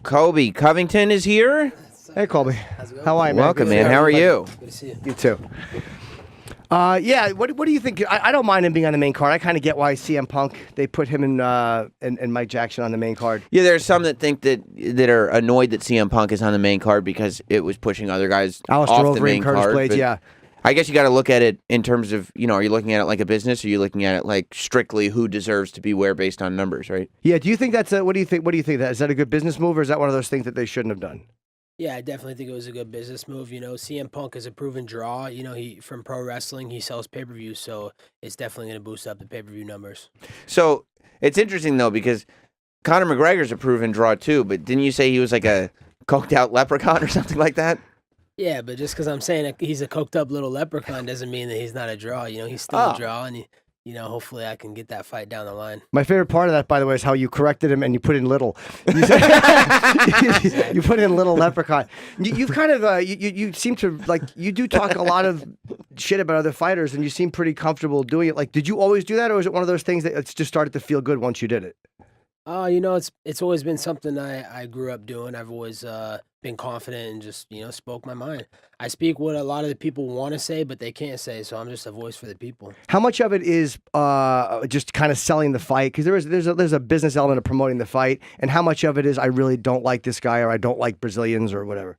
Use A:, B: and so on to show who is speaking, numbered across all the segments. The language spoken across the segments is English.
A: Colby Covington is here.
B: Hey, Colby. How are you, man?
A: Welcome, man. How are you?
C: Good to see you.
B: You too. Yeah, what do you think? I don't mind him being on the main card. I kind of get why CM Punk, they put him and Mike Jackson on the main card.
A: Yeah, there's some that think that are annoyed that CM Punk is on the main card because it was pushing other guys
B: Alistair
A: off the main
B: Curtis
A: card.
B: Blades, yeah.
A: I guess you got to look at it in terms of, are you looking at it like a business, or are you looking at it like strictly who deserves to be where based on numbers, right?
B: Yeah, do you think that's what do you think that is that a good business move, or is that one of those things that they shouldn't have done?
C: Yeah, I definitely think it was a good business move. CM Punk is a proven draw. He from pro wrestling, he sells pay-per-views, so it's definitely going to boost up the pay-per-view numbers.
A: So it's interesting, though, because Conor McGregor's a proven draw, too, but didn't you say he was like a coked-out leprechaun or something like that?
C: Yeah, but just because I'm saying that he's a coked-up little leprechaun doesn't mean that he's not a draw. He's still a draw, and hopefully I can get that fight down the line.
B: My favorite part of that, by the way, is how you corrected him and you put in little. You put in little leprechaun. You've kind of, you seem to, you do talk a lot of shit about other fighters, and you seem pretty comfortable doing it. Did you always do that, or was it one of those things that it's just started to feel good once you did it?
C: It's always been something I grew up doing. I've always been confident and just, spoke my mind. I speak what a lot of the people want to say, but they can't say, so I'm just a voice for the people.
B: How much of it is just kind of selling the fight? Because there's a business element of promoting the fight, and how much of it is I really don't like this guy, or I don't like Brazilians, or whatever?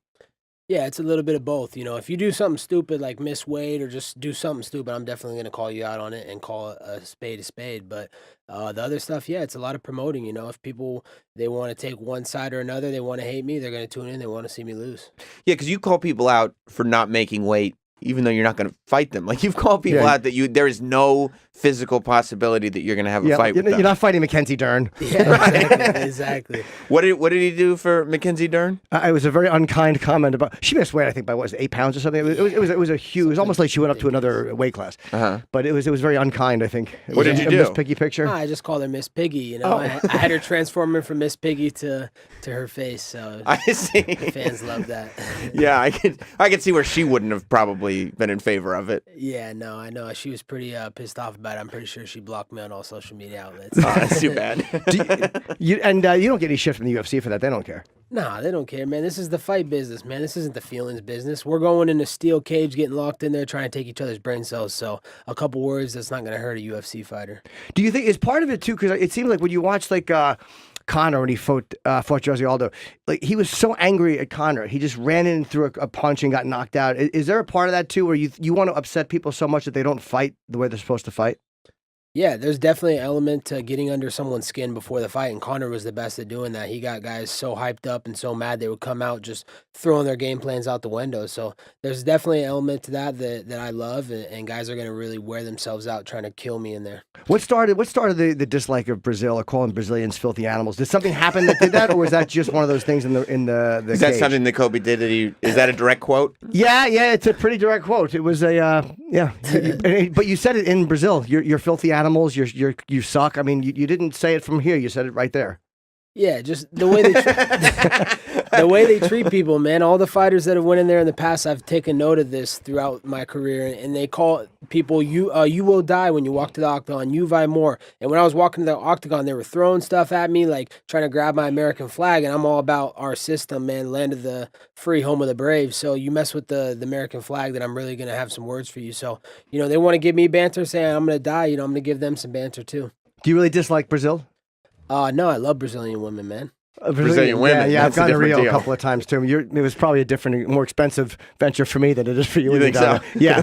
C: Yeah, it's a little bit of both. If you do something stupid like miss weight or just do something stupid, I'm definitely going to call you out on it and call a spade. But the other stuff, yeah, it's a lot of promoting. If people, they want to take one side or another, they want to hate me, they're going to tune in, they want to see me lose.
A: Yeah, because you call people out for not making weight, even though you're not going to fight them. You've called people out that there is no physical possibility that you're going to have a fight with them.
B: You're not fighting Mackenzie Dern.
C: Yeah, exactly.
A: What did he do for Mackenzie Dern?
B: It was a very unkind comment about. She missed weight, I think, by 8 pounds or something. It was a huge. It was almost like she went up to another weight class. But it was very unkind, I think.
A: What did you do?
B: Miss Piggy picture.
C: I just called her Miss Piggy. I had her transforming from Miss Piggy to her face. So
A: I see.
C: Fans love that.
A: Yeah, I could see where she wouldn't have probably been in favor of it.
C: Yeah, no, I know she was pretty pissed off about it. I'm pretty sure she blocked me on all social media outlets.
A: Oh, that's too bad.
B: You don't get any shit from the UFC for that. They don't care.
C: Nah, they don't care, man. This is the fight business, man. This isn't the feelings business. We're going in a steel cage, getting locked in there, trying to take each other's brain cells. So a couple words, that's not going to hurt a UFC fighter.
B: Do you think is part of it too? Because it seems like when you watch Conor when he fought Jose Aldo, he was so angry at Conor, he just ran in and threw a punch and got knocked out. Is there a part of that too, where you want to upset people so much that they don't fight the way they're supposed to fight?
C: Yeah, there's definitely an element to getting under someone's skin before the fight, and Conor was the best at doing that. He got guys so hyped up and so mad they would come out just throwing their game plans out the window. So there's definitely an element to that I love, and guys are going to really wear themselves out trying to kill me in there. What started
B: the dislike of Brazil, or calling Brazilians filthy animals? Did something happen that did that, or was that just one of those things in the
A: Is
B: cage?
A: that something that Kobe did? Is that a direct quote?
B: Yeah, it's a pretty direct quote. It was but you said it in Brazil. You're filthy animals. You suck. I mean, you didn't say it from here. You said it right there.
C: Yeah, just the way the way they treat people, man. All the fighters that have went in there in the past, I've taken note of this throughout my career, and they call people you will die when you walk to the octagon. You vai more. And when I was walking to the octagon, they were throwing stuff at me, like trying to grab my American flag, and I'm all about our system, man. Land of the free, home of the brave. So you mess with the American flag, that I'm really gonna have some words for you. So they want to give me banter, saying I'm gonna die. I'm gonna give them some banter too.
B: Do you really dislike Brazil?
C: No, I love Brazilian women, man.
A: Brazilian women.
B: Yeah, I've gone to Rio
A: deal.
B: a couple of times too. It was probably a different, more expensive venture for me than it is for you.
A: You think so?
B: Yeah.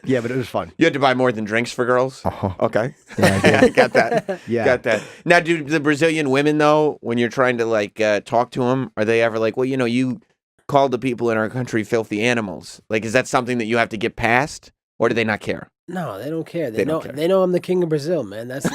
B: Yeah, but it was fun.
A: You had to buy more than drinks for girls? Okay.
B: Yeah, I did.
A: Got that.
B: Yeah.
A: Got that. Now, do the Brazilian women, though, when you're trying to talk to them, are they ever like, well, you called the people in our country filthy animals? Is that something that you have to get past, or do they not care?
C: No, they don't care.
A: They
C: know.
A: don't care.
C: They know I'm the king of Brazil, man. That's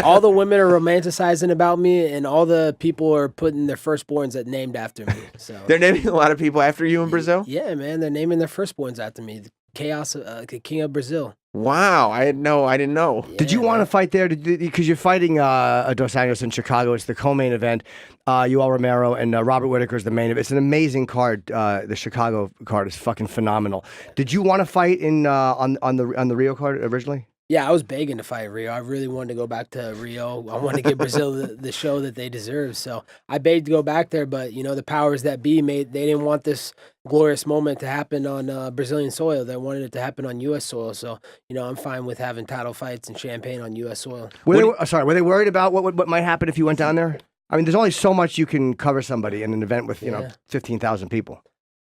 C: all the women are romanticizing about me, and all the people are putting their firstborns that named after me. So
A: They're naming a lot of people after you in Brazil?
C: Yeah, man. They're naming their firstborns after me. Chaos, the king of Brazil.
A: Wow, I didn't know.
C: Yeah,
B: Did you want to fight there? Because you're fighting Dos Anjos in Chicago. It's the co-main event. Yoel Romero and Robert Whitaker is the main event. It's an amazing card. The Chicago card is fucking phenomenal. Did you want to fight in on the Rio card originally?
C: Yeah, I was begging to fight Rio. I really wanted to go back to Rio. I wanted to give Brazil the show that they deserve. So I begged to go back there, but the powers that be they didn't want this glorious moment to happen on Brazilian soil. They wanted it to happen on U.S. soil. So I'm fine with having title fights and champagne on U.S. soil.
B: Were they worried about what might happen if you went down there? I mean, there's only so much you can cover somebody in an event with 15,000 people.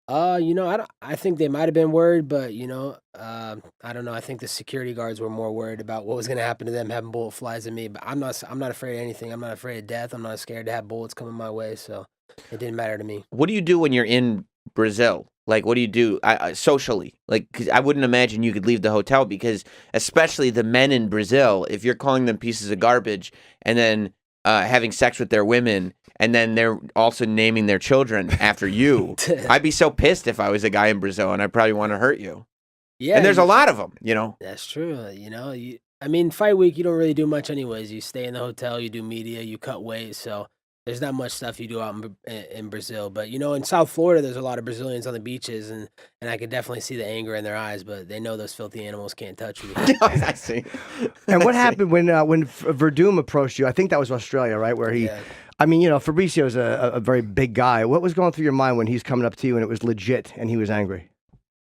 C: I think they might have been worried, but I don't know. I think the security guards were more worried about what was going to happen to them having bullet flies at me. But I'm not afraid of anything. I'm not afraid of death. I'm not scared to have bullets coming my way. So it didn't matter to me.
A: What do you do when you're in Brazil? Like, what do you do socially? Like, 'cause I wouldn't imagine you could leave the hotel because, especially the men in Brazil, if you're calling them pieces of garbage and then having sex with their women, and then they're also naming their children after you. I'd be so pissed if I was a guy in Brazil, and I'd probably want to hurt you.
C: Yeah,
A: and there's a lot of them,
C: That's true. I mean, fight week, you don't really do much anyways. You stay in the hotel, you do media, you cut weight, so there's not much stuff you do out in Brazil. But, in South Florida, there's a lot of Brazilians on the beaches, and I could definitely see the anger in their eyes, but they know those filthy animals can't touch me.
A: I see.
B: And what happened when Verdum approached you? I think that was Australia, right? Where he... Yeah. I mean, Fabricio's a very big guy. What was going through your mind when he's coming up to you and it was legit and he was angry?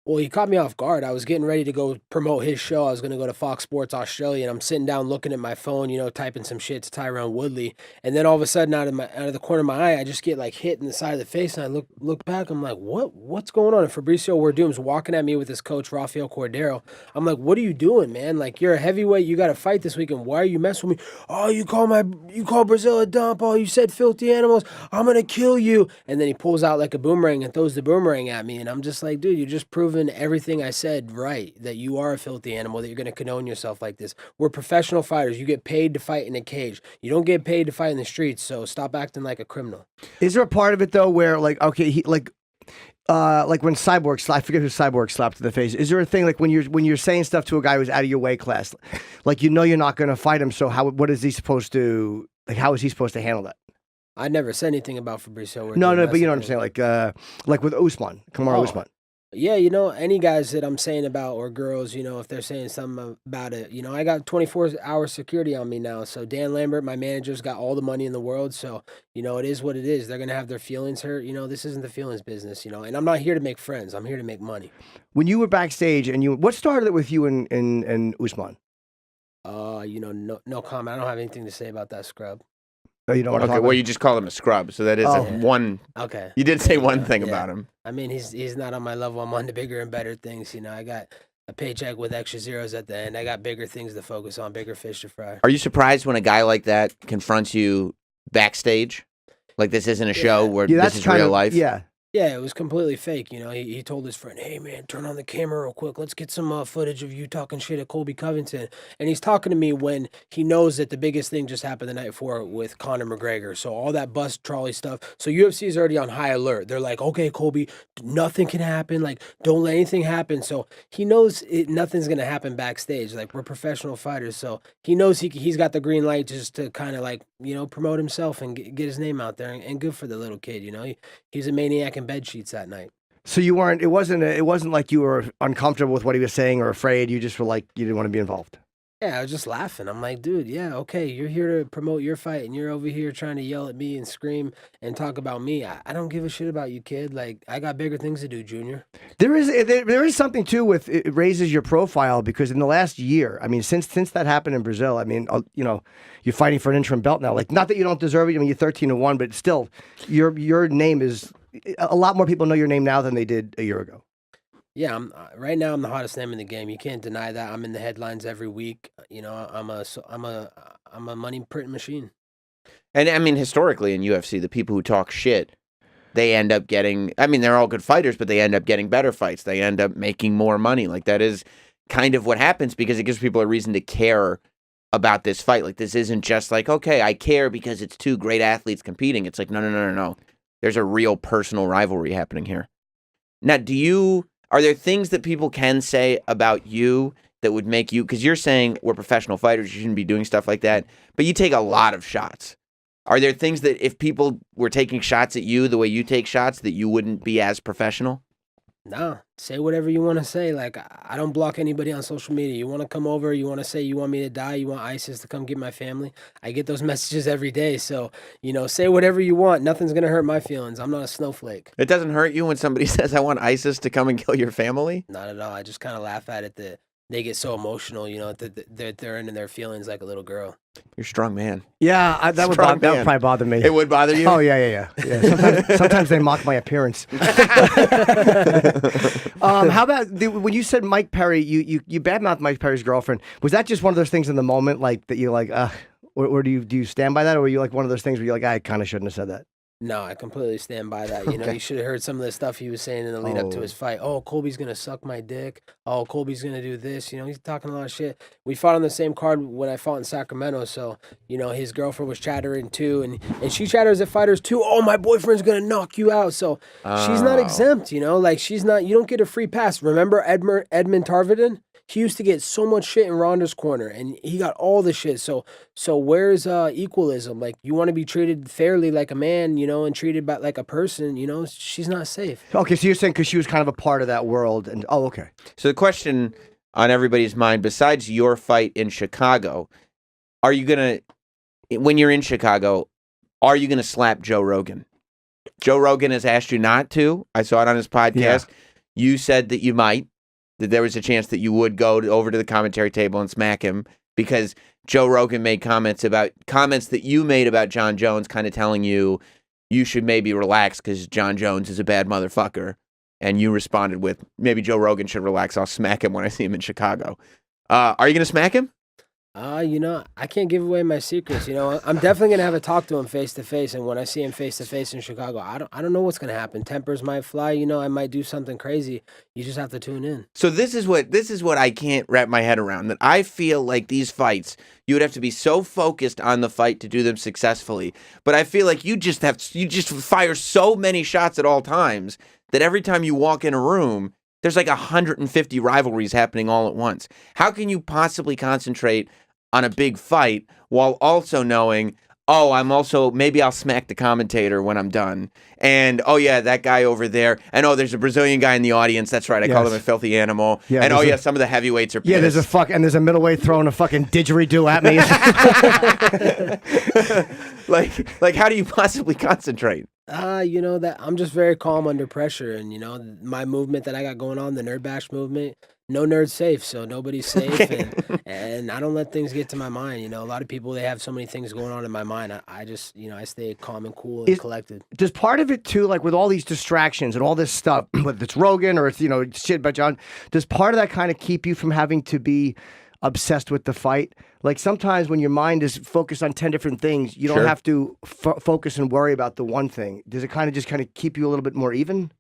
C: Well, he caught me off guard. I was getting ready to go promote his show. I was going to go to Fox Sports Australia, and I'm sitting down looking at my phone, typing some shit to Tyrone Woodley. And then all of a sudden, out of the corner of my eye, I just get like hit in the side of the face, and I look back. I'm like, what's going on? And Fabricio Werdum's walking at me with his coach Rafael Cordero. I'm like, what are you doing, man? Like, you're a heavyweight. You got to fight this weekend. Why are you messing with me? Oh, you call Brazil a dump. Oh, you said filthy animals. I'm gonna kill you. And then he pulls out like a boomerang and throws the boomerang at me, and I'm just like, dude, you just proved everything I said right, that you are a filthy animal, that you're going to condone yourself like this. We're professional fighters. You get paid to fight in a cage. You don't get paid to fight in the streets, so stop acting like a criminal.
B: Is there a part of it, though, where, like, okay, like when Cyborg, I forget who Cyborg slapped in the face, is there a thing, like, when you're saying stuff to a guy who's out of your weight class, like, you're not going to fight him, so what is he supposed to, like, how is he supposed to handle that?
C: I never said anything about Fabricio.
B: No, but you know what I'm saying, like with Usman, Kamaru Usman.
C: Yeah, any guys that I'm saying about, or girls, if they're saying something about it, I got 24-hour security on me now. So Dan Lambert, my manager's got all the money in the world. So, it is what it is. They're going to have their feelings hurt. This isn't the feelings business, and I'm not here to make friends. I'm here to make money. When
B: you were backstage and what started it with you and Usman?
C: No comment. I don't have anything to say about that scrub.
B: Oh, you don't want to talk about...
A: Well, you just call him a scrub, so that is one...
C: Okay.
A: You did say one thing about him.
C: I mean, he's not on my level. I'm on to bigger and better things. I got a paycheck with extra zeros at the end. I got bigger things to focus on, bigger fish to fry.
A: Are you surprised when a guy like that confronts you backstage? Like, this isn't a show where this is real life?
B: Yeah.
C: Yeah, it was completely fake. He told his friend, hey, man, turn on the camera real quick. Let's get some footage of you talking shit at Colby Covington. And he's talking to me when he knows that the biggest thing just happened the night before with Conor McGregor. So all that bus trolley stuff. So UFC is already on high alert. They're like, okay, Colby, nothing can happen. Like, don't let anything happen. So he knows nothing's going to happen backstage. Like, we're professional fighters. So he knows he's got the green light just to kind of like, promote himself and get his name out there. And good for the little kid, He's a maniac in bed sheets that night.
B: So you weren't. It wasn't like you were uncomfortable with what he was saying or afraid. You just were like you didn't want to be involved.
C: Yeah, I was just laughing. I'm like, dude, yeah, okay, you're here to promote your fight, and you're over here trying to yell at me and scream and talk about me. I don't give a shit about you, kid. Like, I got bigger things to do, Junior.
B: There is something too with it raises your profile because in the last year, I mean, since that happened in Brazil, I mean, you're fighting for an interim belt now. Like, not that you don't deserve it. I mean, you're 13-1, but still, your name is a lot more people know your name now than they did a year ago.
C: Yeah, right now I'm the hottest name in the game. You can't deny that. I'm in the headlines every week. I'm a money printing machine.
A: And I mean, historically in UFC, the people who talk shit, they end up getting. I mean, they're all good fighters, but they end up getting better fights. They end up making more money. Like, that is kind of what happens because it gives people a reason to care about this fight. Like, this isn't just like, okay, I care because it's two great athletes competing. It's like, no. There's a real personal rivalry happening here. Now, are there things that people can say about you that would make you, because you're saying we're professional fighters, you shouldn't be doing stuff like that, but you take a lot of shots. Are there things that if people were taking shots at you the way you take shots that you wouldn't be as professional?
C: No, say whatever you want to say. Like, I don't block anybody on social media. You want to come over, you want to say you want me to die, you want ISIS to come get my family. I get those messages every day. So, say whatever you want. Nothing's going to hurt my feelings. I'm not a snowflake.
A: It doesn't hurt you when somebody says, I want ISIS to come and kill your family?
C: Not at all. I just kind of laugh at it that they get so emotional, that they're into their feelings like a little girl.
A: You're a strong man.
B: Yeah, that would probably bother me.
A: It would bother you?
B: Oh, yeah. Sometimes they mock my appearance. How about when you said Mike Perry, you badmouthed Mike Perry's girlfriend. Was that just one of those things in the moment, like that you're like, or do you stand by that, or were you like one of those things where you're like, I kind of shouldn't have said that?
C: No, I completely stand by that. You should have heard some of the stuff he was saying in the lead up to his fight. Oh, Colby's going to suck my dick. Oh, Colby's going to do this. He's talking a lot of shit. We fought on the same card when I fought in Sacramento. So, his girlfriend was chattering too. And she chatters at fighters too. Oh, my boyfriend's going to knock you out. So she's not exempt, like she's not, you don't get a free pass. Remember Edmund Tarverdin? He used to get so much shit in Ronda's corner, and he got all the shit. So where's equalism? Like, you want to be treated fairly like a man, and treated like a person. She's not safe.
B: Okay, so you're saying because she was kind of a part of that world, and okay.
A: So the question on everybody's mind, besides your fight in Chicago, are you gonna, when you're in Chicago, are you gonna slap Joe Rogan? Joe Rogan has asked you not to. I saw it on his podcast. Yeah. You said that you might. That there was a chance that you would go over to the commentary table and smack him because Joe Rogan made comments that you made about Jon Jones, kind of telling you should maybe relax because Jon Jones is a bad motherfucker. And you responded with, maybe Joe Rogan should relax. I'll smack him when I see him in Chicago. Are you going to smack him?
C: I can't give away my secrets. I'm definitely going to have a talk to him face to face. And when I see him face to face in Chicago, I don't know what's going to happen. Tempers might fly. I might do something crazy. You just have to tune in.
A: So this is what I can't wrap my head around. That I feel like these fights, you would have to be so focused on the fight to do them successfully. But I feel like you just fire so many shots at all times that every time you walk in a room, there's like 150 rivalries happening all at once. How can you possibly concentrate on a big fight while also knowing, maybe I'll smack the commentator when I'm done. And, that guy over there. And, there's a Brazilian guy in the audience. That's right. I call him a filthy animal. Yeah, and, some of the heavyweights are pissed.
B: Yeah, there's a middleweight throwing a fucking didgeridoo at
C: me.
A: like, how do you possibly concentrate?
C: That I'm just very calm under pressure. And, my movement that I got going on, the Nerd Bash movement, no nerd's safe, so nobody's safe, and I don't let things get to my mind. A lot of people, they have so many things going on in my mind. I just, I stay calm and cool and collected.
B: Does part of it too, like with all these distractions and all this stuff, whether it's Rogan or it's shit about John, does part of that kind of keep you from having to be obsessed with the fight? Like sometimes when your mind is focused on 10 different things, you don't have to focus and worry about the one thing. Does it kind of keep you a little bit more even?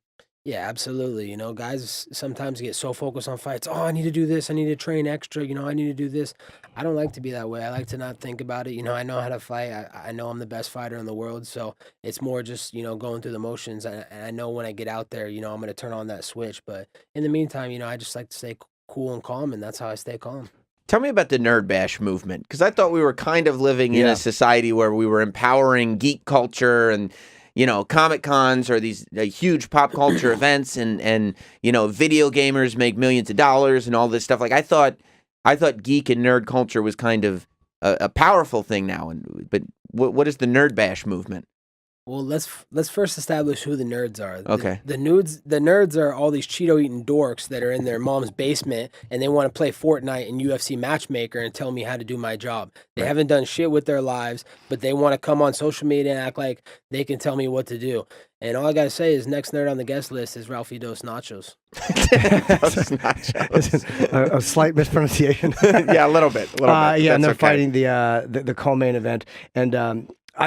C: Yeah, absolutely. Guys sometimes get so focused on fights. Oh, I need to do this. I need to train extra. I need to do this. I don't like to be that way. I like to not think about it. I know how to fight. I know I'm the best fighter in the world. So it's more just, going through the motions. And I know when I get out there, I'm going to turn on that switch. But in the meantime, I just like to stay cool and calm. And that's how I stay calm.
A: Tell me about the Nerd Bash movement. Because I thought we were kind of living in a society where we were empowering geek culture and Comic Cons are these huge pop culture events and video gamers make millions of dollars and all this stuff. Like I thought geek and nerd culture was kind of a powerful thing now. But what is the Nerd Bash movement?
C: Well, let's first establish who the nerds are.
A: Okay.
C: The nerds are all these Cheeto-eating dorks that are in their mom's basement and they want to play Fortnite and UFC Matchmaker and tell me how to do my job. They haven't done shit with their lives, but they want to come on social media and act like they can tell me what to do. And all I got to say is next nerd on the guest list is Ralphie Dos Nachos.
B: A slight mispronunciation.
A: Yeah, a little bit.
B: And they're fighting the co-main event. And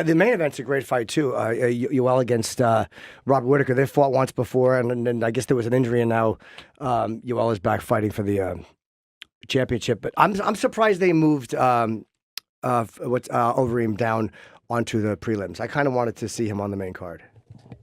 B: the main event's a great fight, too. Yoel against Rob Whittaker. They fought once before, and then I guess there was an injury, and now Yoel is back fighting for the championship. But I'm surprised they moved Overeem down onto the prelims. I kind of wanted to see him on the main card.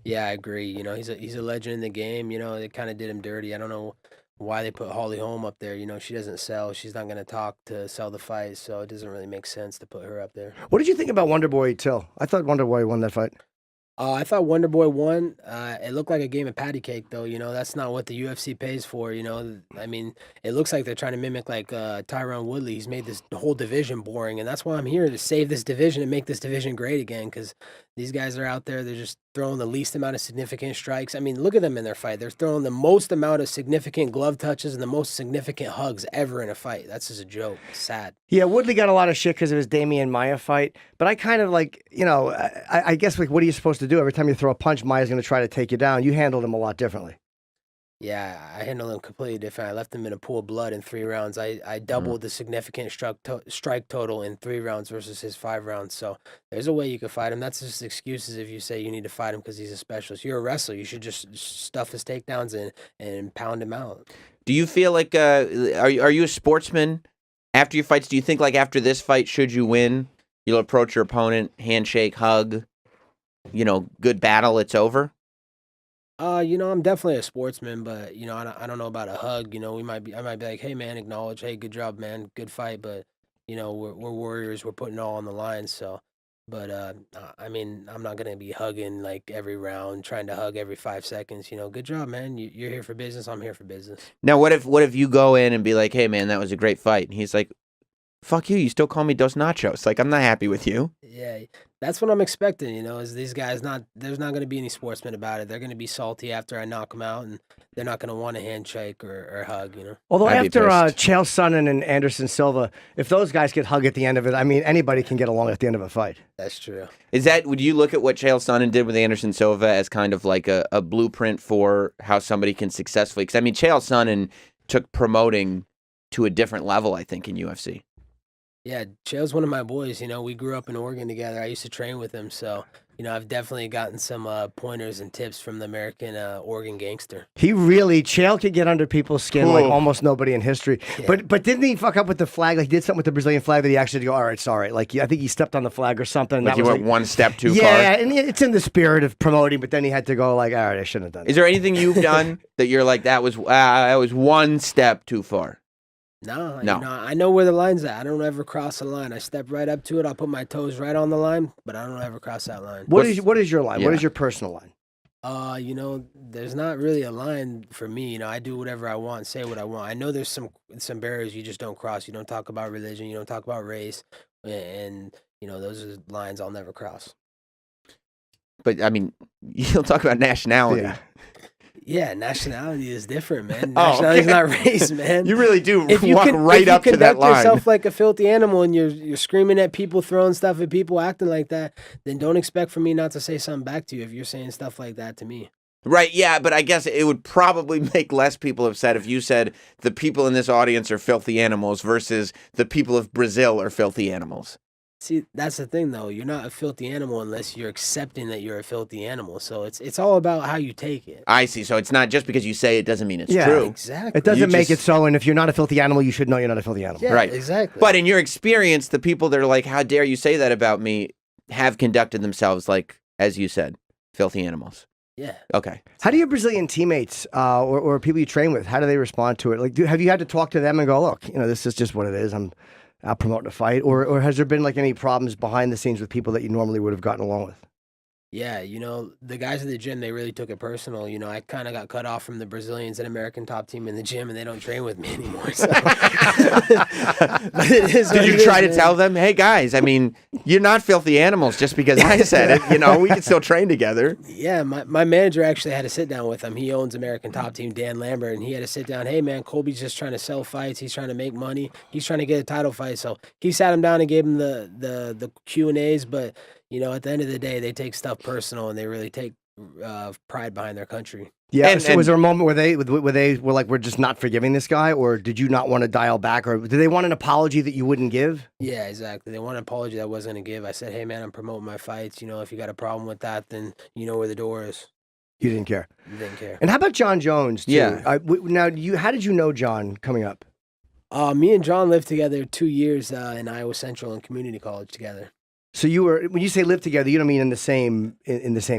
C: Yeah, I agree. He's a legend in the game. They kind of did him dirty. I don't know why they put Holly Holm up there. She doesn't sell. She's not going to talk to sell the fight, so it doesn't really make sense to put her up there.
B: What did you think about Wonderboy Till? I thought Wonderboy won that fight.
C: I thought Wonder Boy won. It looked like a game of patty cake, though. That's not what the UFC pays for. I mean, it looks like they're trying to mimic like Tyron Woodley. He's made this whole division boring, and that's why I'm here to save this division and make this division great again. Because these guys are out there, they're just throwing the least amount of significant strikes. I mean, look at them in their fight. They're throwing the most amount of significant glove touches and the most significant hugs ever in a fight. That's just a joke. It's sad.
B: Yeah, Woodley got a lot of shit because of his Damian Maia fight, but I kind of like, I guess like, what are you supposed to do? Every time you throw a punch, Maia's going to try to take you down. You handled him a lot differently.
C: Yeah, I handled him completely different. I left him in a pool of blood in 3 rounds. I doubled the significant strike total in 3 rounds versus his 5 rounds. So there's a way you can fight him. That's just excuses if you say you need to fight him because he's a specialist. You're a wrestler. You should just stuff his takedowns in and pound him out.
A: Do you feel like are you a sportsman after your fights? Do you think like after this fight, should you win, you'll approach your opponent, handshake, hug, good battle, it's over?
C: I'm definitely a sportsman, but I don't know about a hug. I might be like, hey man, acknowledge, hey, good job, man, good fight, but we're warriors, we're putting it all on the line. So, but I mean, I'm not gonna be hugging like every round, trying to hug every 5 seconds. Good job, man. You're here for business. I'm here for business.
A: Now, what if you go in and be like, hey man, that was a great fight, and he's like, fuck you, you still call me Dos Nachos. Like, I'm not happy with you.
C: Yeah, that's what I'm expecting, is these guys there's not going to be any sportsmen about it. They're going to be salty after I knock them out, and they're not going to want a handshake or hug,
B: Although
A: I'd be
B: after
A: pissed.
B: Chael Sonnen and Anderson Silva, if those guys get hug at the end of it, I mean, anybody can get along at the end of a fight.
C: That's true.
A: Would you look at what Chael Sonnen did with Anderson Silva as kind of like a blueprint for how somebody can successfully, because I mean, Chael Sonnen took promoting to a different level, I think, in UFC.
C: Yeah, Chael's one of my boys. We grew up in Oregon together. I used to train with him, so I've definitely gotten some pointers and tips from the American Oregon gangster.
B: Chael could get under people's skin like
A: Whoa.
B: almost nobody in history.
C: Yeah.
B: But didn't he fuck up with the flag? Like he did something with the Brazilian flag that he actually had to go, all right, sorry. Like I think he stepped on the flag or something. And
A: Like
B: that
A: you
B: was
A: went one step too far.
B: Yeah, and it's in the spirit of promoting, but then he had to go like, all right, I shouldn't have done
A: Is
B: it.
A: there anything you've done that you're like, that was one step too far?
C: No.
A: No.
C: I know where the line's at. I don't ever cross the line. I step right up to it. I'll put my toes right on the line, but I don't ever cross that line.
B: What is your line?
A: Yeah.
B: What is your personal line?
C: There's not really a line for me. I do whatever I want, say what I want. I know there's some barriers you just don't cross. You don't talk about religion. You don't talk about race, and those are lines I'll never cross.
A: But I mean, you'll talk about nationality.
B: Yeah.
C: Yeah, nationality is different, man.
A: Oh,
C: Nationality is
A: okay.
C: not race, man.
A: You really do
C: If you
A: walk
C: can,
A: right
C: if you
A: up to that
C: conduct
A: line.
C: yourself like a filthy animal and you're screaming at people, throwing stuff at people, acting like that, then don't expect for me not to say something back to you if you're saying stuff like that to me.
A: Right, yeah, but I guess it would probably make less people upset if you said the people in this audience are filthy animals versus the people of Brazil are filthy animals.
C: See, that's the thing, though. You're not a filthy animal unless you're accepting that you're a filthy animal. So it's all about how you take it.
A: I see. So it's not just because you say it doesn't mean it's
B: Yeah,
A: true.
C: Exactly.
B: It doesn't
A: You
B: make it
A: just-
B: so, and if you're not a filthy animal, you should know you're not a filthy animal.
C: Yeah,
A: Right.
C: exactly.
A: But in your experience, the people that are like, how dare you say that about me, have conducted themselves like, as you said, filthy animals.
C: yeah.
A: Okay.
B: How do your Brazilian teammates or people you train with, how do they respond to it? Like, have you had to talk to them and go, look, this is just what it is. I'm out promoting a fight, or has there been like any problems behind the scenes with people that you normally would have gotten along with?
C: Yeah, the guys at the gym, they really took it personal. I kind of got cut off from the Brazilians and American top team in the gym, and they don't train with me anymore. So. But it is what
A: Did you
C: it
A: try
C: is,
A: to
C: man.
A: tell them, hey guys, I mean, you're not filthy animals just because I said it. We can still train together.
C: Yeah, my manager actually had to sit down with him. He owns American Top Team, Dan Lambert, and he had to sit down. Hey, man, Colby's just trying to sell fights. He's trying to make money. He's trying to get a title fight. So he sat him down and gave him the Q&As. But, at the end of the day, they take stuff personal, and they really take pride behind their country.
B: Yeah. So was there a moment where they were like, we're just not forgiving this guy, or did you not want to dial back, or did they want an apology that you wouldn't give?
C: Yeah, exactly. They want an apology that I wasn't going to give. I said, hey, man, I'm promoting my fights. If you got a problem with that, then you know where the door is.
B: You didn't care.
C: You didn't care.
B: And how about Jon Jones, too?
A: Yeah.
B: Now, how did you know Jon coming up?
C: Me and John lived together 2 years in Iowa Central and community college together.
B: So when you say live together, you don't mean in the same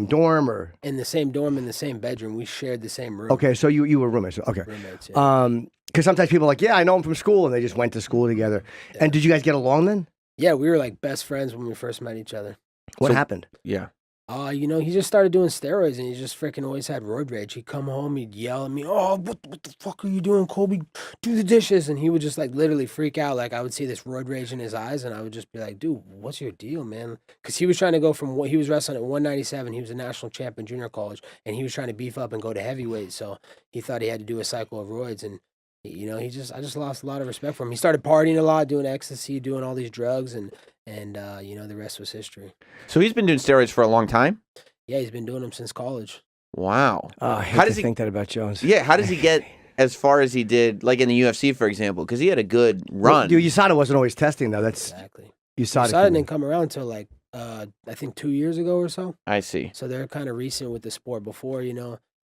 B: dorm, or
C: In the same dorm, in the same bedroom. We shared the same room.
B: okay? So you were roommates. Okay.
C: Roommates, yeah.
B: Because sometimes people are like, yeah, I know him from school, and they just went to school together.
C: Yeah.
B: And did you guys get along then?
C: Yeah, we were like best friends when we first met each other.
B: What
A: So-
B: happened?
A: Yeah.
C: He just started doing steroids and he just freaking always had roid rage. He'd come home, he'd yell at me, "Oh, what the fuck are you doing, Colby? Do the dishes." And he would just like literally freak out. Like I would see this roid rage in his eyes and I would just be like, "Dude, what's your deal, man?" Because he was trying to go from what he was wrestling at 197. He was a national champ in junior college and he was trying to beef up and go to heavyweight. So he thought he had to do a cycle of roids and I just lost a lot of respect for him. He started partying a lot, doing ecstasy, doing all these drugs, and the rest was history.
A: So he's been doing steroids for a long time?
C: Yeah, he's been doing them since college.
A: Wow.
B: I hate to think that about Jones.
A: Yeah, how does he get as far as he did, like in the UFC, for example? Because he had a good run.
B: Well, USADA wasn't always testing, though. That's
C: exactly.
B: USADA
C: didn't come around until like, I think 2 years ago or so.
A: I see.
C: So they're kind of recent with the sport. Before,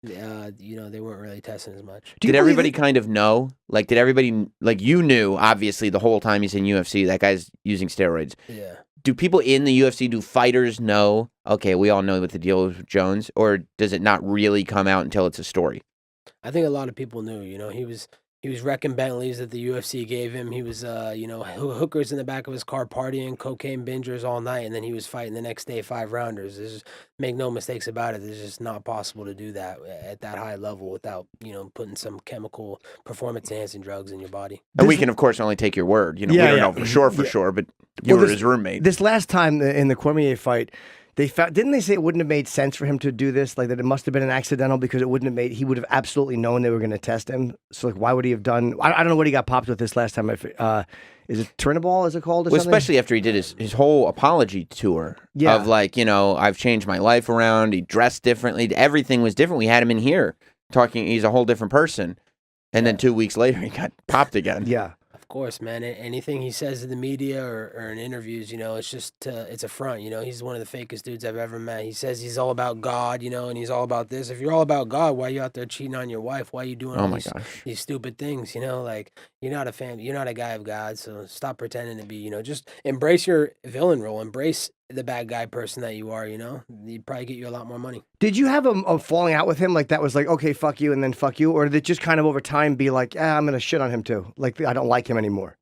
C: they weren't really testing as much.
A: Did everybody kind of know? Like, did everybody, like, you knew, obviously, the whole time he's in UFC, that guy's using steroids.
C: Yeah.
A: Do people in the UFC, do fighters know, okay, we all know what the deal is with Jones, or does it not really come out until it's a story?
C: I think a lot of people knew, he was wrecking Bentleys that the UFC gave him. He was, hookers in the back of his car partying, cocaine bingers all night, and then he was fighting the next day 5-rounders. Make no mistakes about it. It's just not possible to do that at that high level without, putting some chemical performance-enhancing drugs in your body.
A: And we can, of course, only take your word. We don't know for sure, but you were his roommate.
B: This last time in the Cormier fight, didn't they say it wouldn't have made sense for him to do this? Like that it must have been an accidental because it wouldn't have he would have absolutely known they were going to test him. So like, why would he have done? I don't know what he got popped with this last time. Is it Trinabol? Is it called? Or something?
A: Especially after he did his whole apology tour of like, I've changed my life around. He dressed differently. Everything was different. We had him in here talking. He's a whole different person. And then 2 weeks later, he got popped again.
B: Yeah.
C: Of course, man. Anything he says in the media or in interviews, it's just it's a front. He's one of the fakest dudes I've ever met. He says he's all about God, and he's all about this. If you're all about God, why are you out there cheating on your wife? Why are you doing all these stupid things? Like you're not a fan. You're not a guy of God. So stop pretending to be. Just embrace your villain role. Embrace the bad guy person that you are. He'd probably get you a lot more money.
B: Did you have a falling out with him like that was like, okay, fuck you, and then fuck you? Or did it just kind of over time be like, I'm going to shit on him too? Like, I don't like him anymore.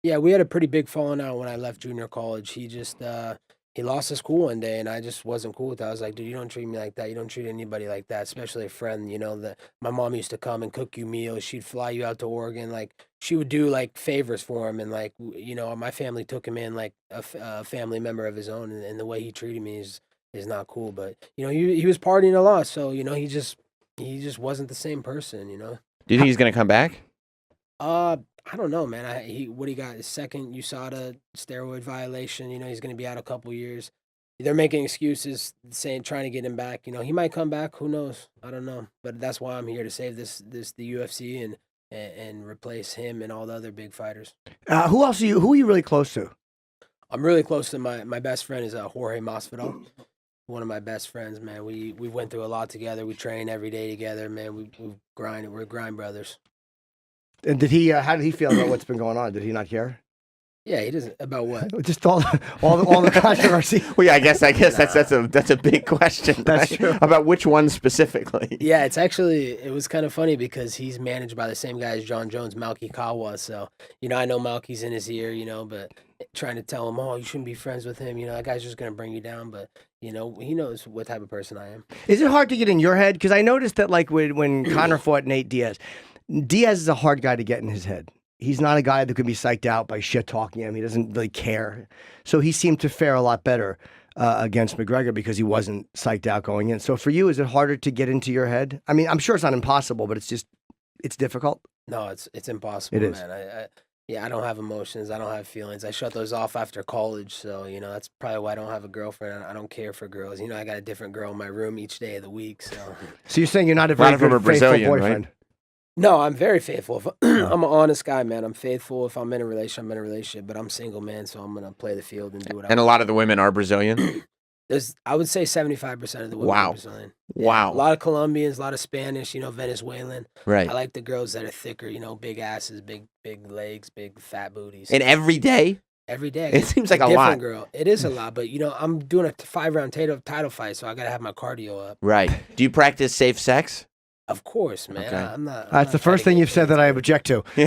C: Yeah, we had a pretty big falling out when I left junior college. He just, he lost his cool one day and I just wasn't cool with that. I was like, dude, you don't treat me like that. You don't treat anybody like that, especially a friend, that my mom used to come and cook you meals. She'd fly you out to Oregon. Like, she would do like favors for him. And like, my family took him in like a family member of his own. And the way he treated me is not cool. But, he was partying a lot. So, he just wasn't the same person, Do
A: you think he's going to come back?
C: I don't know, man. He got his second USADA steroid violation. He's going to be out a couple years. They're making excuses, trying to get him back. He might come back. Who knows? I don't know. But that's why I'm here to save the UFC and replace him and all the other big fighters.
B: Who else who are you really close to?
C: I'm really close to my best friend is Jorge Masvidal. One of my best friends, man. We went through a lot together. We train every day together, man. We grind. We're grind brothers.
B: And how did he feel about what's been going on? Did he not care?
C: Yeah, he doesn't. About what?
B: Just all the controversy.
A: Well, yeah, I guess that's a big question.
B: That's
A: right?
B: true.
A: About which one specifically?
C: Yeah, it was kind of funny because he's managed by the same guy as Jon Jones, Malky Kawa. So, I know Malky's in his ear, but trying to tell him, oh, you shouldn't be friends with him. That guy's just going to bring you down. But, he knows what type of person I am.
B: Is it hard to get in your head? Because I noticed that like when Conor fought Nate Diaz is a hard guy to get in his head. He's not a guy that can be psyched out by shit talking him. He doesn't really care. So he seemed to fare a lot better against McGregor because he wasn't psyched out going in. So for you, is it harder to get into your head? I mean, I'm sure it's not impossible, but it's difficult.
C: No, it's impossible,
B: it is.
C: Man. I don't have emotions. I don't have feelings. I shut those off after college. So, that's probably why I don't have a girlfriend. I don't care for girls. I got a different girl in my room each day of the week. So
B: you're saying you're not a very good faithful boyfriend?
C: Right? No, I'm very faithful. I'm an honest guy, man. I'm faithful. If I'm in a relationship, I'm in a relationship. But I'm single, man, so I'm going to play the field and do what I want.
A: And a lot of the women are Brazilian?
C: I would say 75% of the women are Brazilian. Yeah,
A: wow.
C: A lot of Colombians, a lot of Spanish, Venezuelan.
A: Right.
C: I like the girls that are thicker, big asses, big legs, big fat booties.
A: And every day?
C: Every day.
A: It seems like a lot.
C: Girl. It is a lot, but, I'm doing a 5-round title fight, so I got to have my cardio up.
A: Right. Do you practice safe sex?
C: Of course, man.
A: Okay.
C: I'm not.
B: That's the first thing you've said that I object to.
A: Yeah.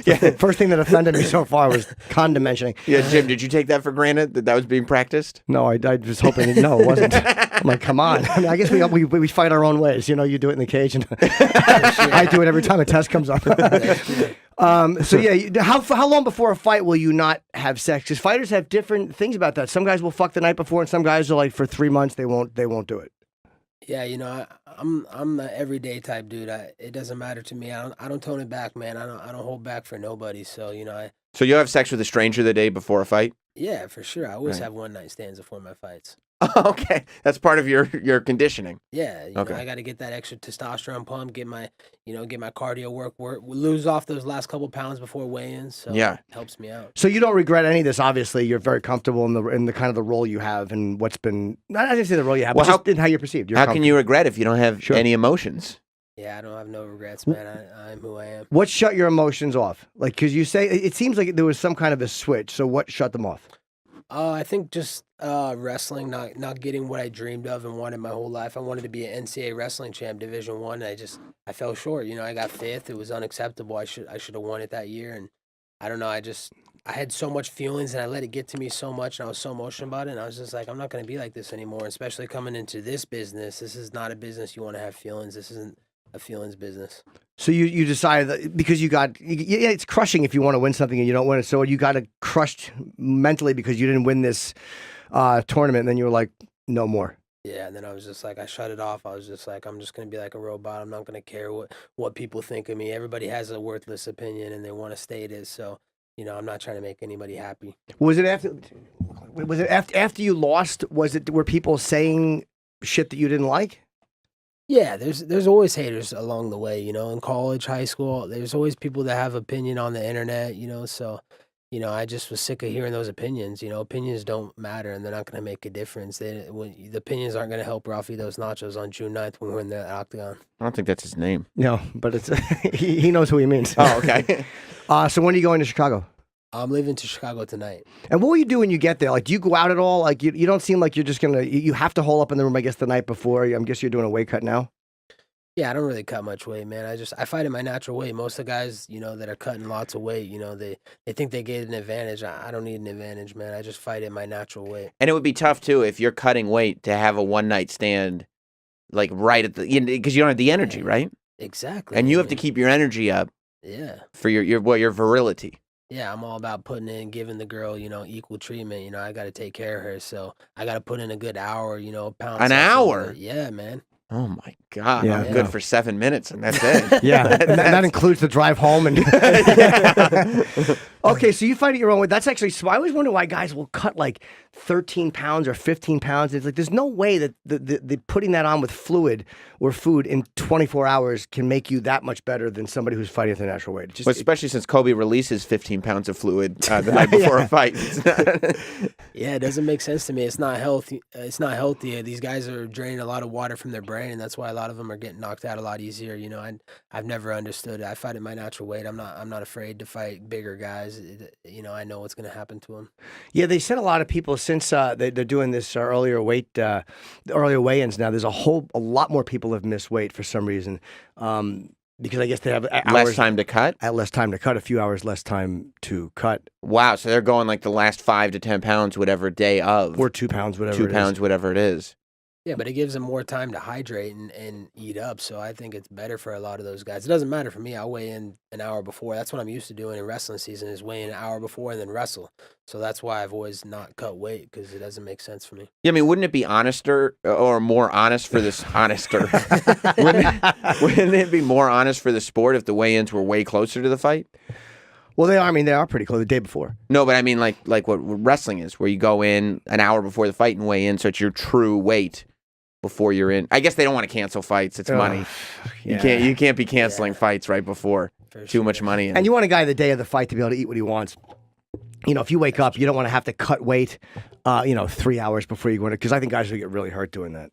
B: The first thing that offended me so far was condom mentioning.
A: Yeah, Jim, did you take that for granted that was being practiced?
B: No, I was hoping no, it wasn't. I'm like, come on. I mean, I guess we fight our own ways. You know, you do it in the cage, and I do it every time a test comes up. So yeah, how long before a fight will you not have sex? Because fighters have different things about that. Some guys will fuck the night before, and some guys are like for 3 months they won't do it.
C: Yeah, I'm an everyday type dude. It doesn't matter to me. I don't tone it back, man. I don't hold back for nobody. So
A: So you'll have sex with a stranger the day before a fight?
C: yeah, for sure. I always have one night stands before my fights.
A: Okay, that's part of your conditioning.
C: Yeah,
A: Okay.
C: I got to get that extra testosterone pump, get my cardio work, lose off those last couple pounds before weigh-ins. So
A: Yeah.
C: it helps me out.
B: So you don't regret any of this. Obviously, you're very comfortable in the kind of the role you have and what's been. Not I didn't say the role you have,
A: Well,
B: but just in how you're perceived. You're
A: How can you regret if you don't have
B: Sure.
A: any emotions?
C: Yeah, I don't have no regrets, man. I'm who I am.
B: What shut your emotions off? Like, because you say it seems like there was some kind of a switch. So what shut them off?
C: I think just wrestling, not getting what I dreamed of and wanted my whole life. I wanted to be an NCAA wrestling champ, Division I. I fell short. I got fifth. It was unacceptable. I should have won it that year. And I don't know. I had so much feelings and I let it get to me so much, and I was so emotional about it. And I was just like, I'm not going to be like this anymore. Especially coming into this business. This is not a business you want to have feelings. This isn't a feelings business.
B: So you decided that because it's crushing if you want to win something and you don't win it. So you got crushed mentally because you didn't win this tournament, and then you were like, no more.
C: Yeah, and then I was just like, I shut it off. I was just like, I'm just going to be like a robot. I'm not going to care what people think of me. Everybody has a worthless opinion, and they want to state it. So, I'm not trying to make anybody happy.
B: Was it after you lost? Were people saying shit that you didn't like?
C: Yeah, there's always haters along the way, in college, high school. There's always people that have opinion on the internet, so, I just was sick of hearing those opinions. Opinions don't matter, and they're not going to make a difference. The opinions aren't going to help Ralphie Dos Nachos on June 9th when we're in the octagon.
A: I don't think that's his name.
B: No, but it's he knows who he means.
A: Oh, okay.
B: So when are you going to Chicago?
C: I'm leaving to Chicago tonight.
B: And what will you do when you get there? Like, do you go out at all? Like, you don't seem like you're just going to... You have to hole up in the room, I guess, the night before. I guess you're doing a weight cut now?
C: Yeah, I don't really cut much weight, man. I fight in my natural weight. Most of the guys, that are cutting lots of weight, they think they get an advantage. I don't need an advantage, man. I just fight in my natural weight.
A: And it would be tough, too, if you're cutting weight to have a one-night stand, like, right at the... Because you don't have the energy, right?
C: Exactly.
A: And you have to keep your energy up.
C: Yeah.
A: For your virility.
C: Yeah, I'm all about putting in, giving the girl, equal treatment. I got to take care of her. So I got to put in a good hour, pound.
A: An hour?
C: Yeah, man.
A: Oh, my God.
B: Yeah,
A: I'm good for 7 minutes, and that's it.
B: Yeah, and that includes the drive home. And Okay, so you fight at your own weight. That's actually... I always wonder why guys will cut like 13 pounds or 15 pounds. It's like there's no way that the putting that on with fluid or food in 24 hours can make you that much better than somebody who's fighting at their natural weight.
A: Well, especially since Kobe releases 15 pounds of fluid the night before a fight.
C: Yeah, it doesn't make sense to me. It's not healthy. It's not healthy. These guys are draining a lot of water from their brain, and that's why a lot of them are getting knocked out a lot easier. I've never understood it. I fight at my natural weight. I'm not afraid to fight bigger guys. I know what's going to happen to them.
B: Yeah, they said a lot of people since they're doing this earlier weigh-ins now. There's a lot more people have missed weight for some reason because I guess they have
A: less time to cut.
B: Less time to cut. A few hours less time to cut.
A: Wow, so they're going like the last 5 to 10 pounds, whatever day of,
B: or 2 pounds, whatever.
A: 2 pounds, whatever it is.
C: Yeah, but it gives them more time to hydrate and eat up. So I think it's better for a lot of those guys. It doesn't matter for me. I'll weigh in an hour before. That's what I'm used to doing in wrestling season is weigh in an hour before and then wrestle. So that's why I've always not cut weight because it doesn't make sense for me.
A: Yeah, I mean, wouldn't it be honester or more honest for this honester? Wouldn't it be more honest for the sport if the weigh-ins were way closer to the fight?
B: Well, they are. I mean, they are pretty close the day before.
A: No, but I mean, like what wrestling is, where you go in an hour before the fight and weigh in, so it's your true weight before you're in. I guess they don't want to cancel fights. It's money.
B: Yeah.
A: You can't be canceling fights right before. Too much money.
B: And you want a guy the day of the fight to be able to eat what he wants. If you wake up, you don't want to have to cut weight, 3 hours before you go in it, because I think guys will get really hurt doing that.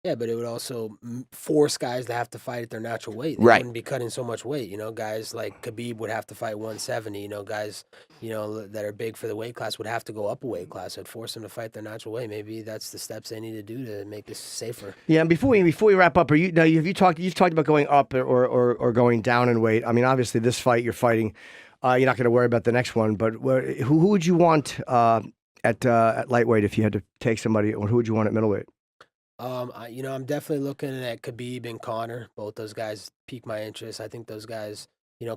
C: Yeah, but it would also force guys to have to fight at their natural weight. They
A: Right.
C: wouldn't be cutting so much weight. Guys like Khabib would have to fight 170. Guys, that are big for the weight class would have to go up a weight class. It'd force them to fight their natural weight. Maybe that's the steps they need to do to make this safer.
B: Yeah, and before we wrap up, you've talked about going up or going down in weight. I mean, obviously this fight you're fighting, you're not going to worry about the next one. But who would you want at lightweight if you had to take somebody, or who would you want at middleweight?
C: I'm definitely looking at Khabib and Conor. Both those guys pique my interest. I think those guys,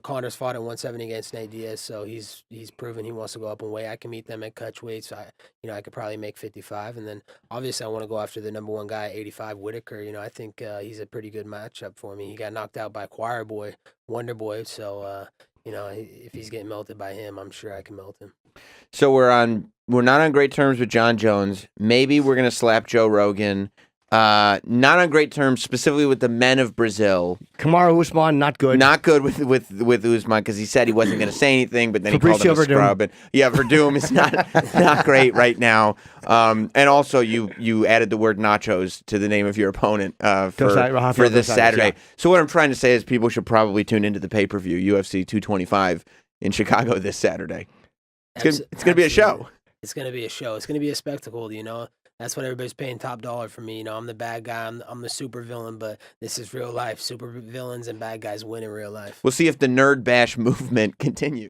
C: Conor's fought at 170 against Nate Diaz, so he's proven he wants to go up in weight. I can meet them at catch weight, so I could probably make 55, and then obviously I want to go after the number one guy at 85, Whitaker. I think he's a pretty good matchup for me. He got knocked out by Choir Boy, Wonder Boy, so if he's getting melted by him, I'm sure I can melt him.
A: So we're not on great terms with Jon Jones. Maybe we're gonna slap Joe Rogan. Not on great terms, specifically with the men of Brazil.
B: Kamaru Usman, not good.
A: Not good with Usman because he said he wasn't going to say anything, but then he called him a
B: Verdum.
A: scrub. And yeah, Verdum is not great right now. And also, you added the word nachos to the name of your opponent for this Saturday.
B: Yeah.
A: So what I'm trying to say is people should probably tune into the pay-per-view UFC 225 in Chicago this Saturday. It's going to be a show.
C: It's going to be a show. It's going to be a spectacle. That's what everybody's paying top dollar for me. I'm the bad guy. I'm the super villain, but this is real life. Super villains and bad guys win in real life.
A: We'll see if the nerd bash movement continues.